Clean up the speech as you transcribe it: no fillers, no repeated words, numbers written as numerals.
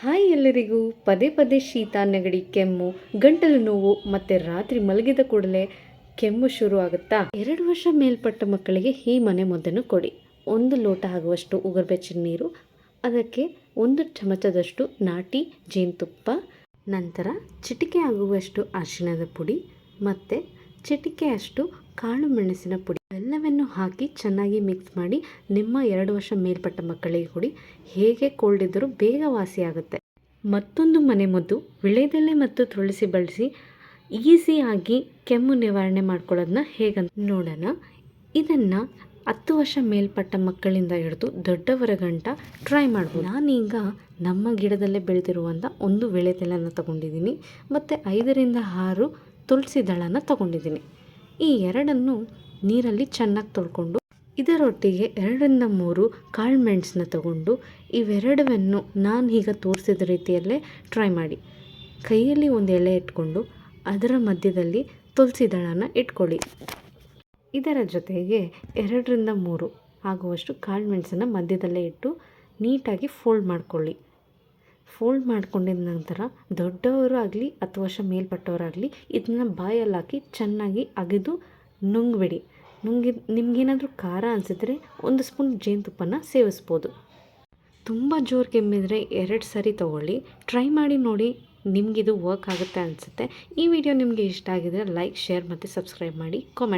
Hi ಎಲ್ಲರಿಗೂ. ಪದೇ ಪದೇ ಶೀತ, ನೆಗಡಿ, ಕೆಮ್ಮು, ಗಂಟಲು ನೋವು ಮತ್ತು ರಾತ್ರಿ ಮಲಗಿದ ಕೂಡಲೇ ಕೆಮ್ಮು ಶುರು ಆಗುತ್ತಾ? 2 ವರ್ಷ ಮೇಲ್ಪಟ್ಟ ಮಕ್ಕಳಿಗೆ ಈ ಮನೆ ಮದ್ದನ್ನು ಕೊಡಿ. 1 ಲೋಟ ಆಗುವಷ್ಟು ಉಗುರುಬೆಚ್ಚನೆ ನೀರು, ಅದಕ್ಕೆ 1 ಚಮಚದಷ್ಟು ನಾಟಿ ಜೇನುತುಪ್ಪ, ನಂತರ ಚಿಟಿಕೆ ಆಗುವಷ್ಟು ಅರಿಶಿಣದ ಪುಡಿ ಮತ್ತು ಚಿಟಿಕೆಯಷ್ಟು ಕಾಳು ಮೆಣಸಿನ ಪುಡಿ ಎಲ್ಲವನ್ನು ಹಾಕಿ ಚೆನ್ನಾಗಿ ಮಿಕ್ಸ್ ಮಾಡಿ ನಿಮ್ಮ 2 ವರ್ಷ ಮೇಲ್ಪಟ್ಟ ಮಕ್ಕಳಿಗೆ ಕೊಡಿ. ಹೇಗೆ ಕೋಲ್ಡ್ ಇದ್ದರೂ ಬೇಗ ವಾಸಿಯಾಗುತ್ತೆ. ಮತ್ತೊಂದು ಮನೆಮದ್ದು ವಿಳೆದೆಲೆ ಮತ್ತು ತುಳಸಿ ಬಳಸಿ ಈಸಿಯಾಗಿ ಕೆಮ್ಮು ನಿವಾರಣೆ ಮಾಡ್ಕೊಳ್ಳೋದನ್ನ ಹೇಗಂತ ನೋಡೋಣ. ಇದನ್ನು 10 ವರ್ಷ ಮೇಲ್ಪಟ್ಟ ಮಕ್ಕಳಿಂದ ಹಿಡಿದು ದೊಡ್ಡವರ ಗಂಟ ಟ್ರೈ ಮಾಡ್ಬೋದು. ನಾನೀಗ ನಮ್ಮ ಗಿಡದಲ್ಲೇ ಬೆಳೆದಿರುವಂಥ 1 ವಿಳೆದೆಲೆನ ತೊಗೊಂಡಿದ್ದೀನಿ ಮತ್ತು 5 ರಿಂದ 6 ತುಳಸಿ ದಳನ ತೊಗೊಂಡಿದ್ದೀನಿ. ಈ ಎರಡನ್ನು ನೀರಲ್ಲಿ ಚೆನ್ನಾಗಿ ತೊಳ್ಕೊಂಡು ಇದರೊಟ್ಟಿಗೆ 2 ರಿಂದ 3 ಕಾಳು ಮೆಣಸನ್ನ ತಗೊಂಡು ಇವೆರಡವನ್ನು ನಾನು ಈಗ ತೋರಿಸಿದ ರೀತಿಯಲ್ಲೇ ಟ್ರೈ ಮಾಡಿ. ಕೈಯಲ್ಲಿ ಒಂದು ಎಳೆ ಇಟ್ಕೊಂಡು ಅದರ ಮಧ್ಯದಲ್ಲಿ ತುಳಸಿ ದಳನ ಇಟ್ಕೊಳ್ಳಿ. ಇದರ ಜೊತೆಗೆ 2 ರಿಂದ 3 ಆಗುವಷ್ಟು ಕಾಳು ಮೆಣಸನ್ನು ಮಧ್ಯದಲ್ಲೇ ಇಟ್ಟು ನೀಟಾಗಿ ಫೋಲ್ಡ್ ಮಾಡ್ಕೊಳ್ಳಿ. ಫೋಲ್ಡ್ ಮಾಡ್ಕೊಂಡಿದ ನಂತರ ದೊಡ್ಡವರು ಆಗಲಿ 10 ವರ್ಷ ಮೇಲ್ಪಟ್ಟವರಾಗಲಿ ಇದನ್ನ ಬಾಯಲ್ಲಿ ಹಾಕಿ ಚೆನ್ನಾಗಿ ಅಗೆದು ನುಂಗ್ಬಿಡಿ. ನಿಮಗೇನಾದರೂ ಖಾರ ಅನಿಸಿದ್ರೆ 1 ಸ್ಪೂನ್ ಜೇನುತುಪ್ಪನ ಸೇವಿಸ್ಬೋದು. ತುಂಬ ಜೋರು ಕೆಮ್ಮಿದರೆ 2 ಸರಿ ತೊಗೊಳ್ಳಿ. ಟ್ರೈ ಮಾಡಿ ನೋಡಿ, ನಿಮಗಿದು ವರ್ಕ್ ಆಗುತ್ತೆ ಅನಿಸುತ್ತೆ. ಈ ವಿಡಿಯೋ ನಿಮಗೆ ಇಷ್ಟ ಆಗಿದರೆ ಲೈಕ್, ಶೇರ್ ಮತ್ತು ಸಬ್ಸ್ಕ್ರೈಬ್ ಮಾಡಿ, ಕಾಮೆಂಟ್